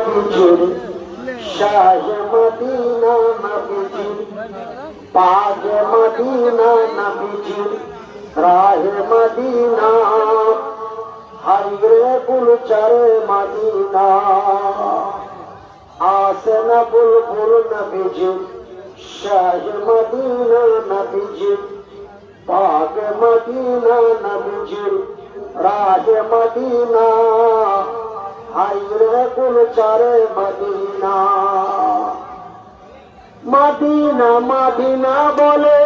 নবীজির শাহে মদিনা নবীজির পাগে মদিনা নবীজির রাহে মদিনা হাইরে গুলচারে মদিনা আসনা বুলবুল নবীজির শাহে মদিনা নবীজির পাগে মদিনা নবীজির রাহে মদিনা হাইরে গুলচারে মদিনা মদিনা মদিনা বলে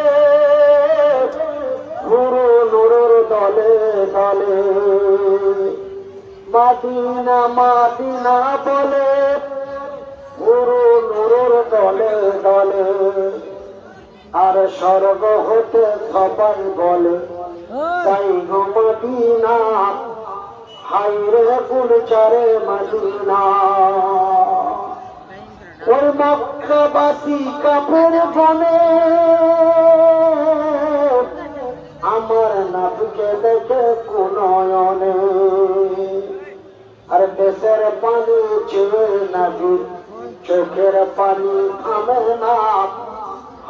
গুরু নুরুর দলে দলে মদিনা মদিনা বলে গুরু নুরুর দলে দলে আর স্বর্গ হতে সবাই বলে তাই গো মদিনা হাইরে গুলচারে মদিনা ওই মক্কাবাসী কাফের বনে আমার নবীকে দেখে কুনয়নে আর দেশের পানি চেয়ে নবী চোখের পানি থামে না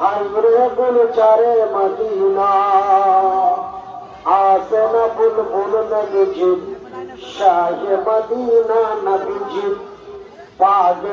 হাইরে গুলচারে মদিনা আসনা বুলবুল নবীজি শাহে মদিনা নবীজি পাগে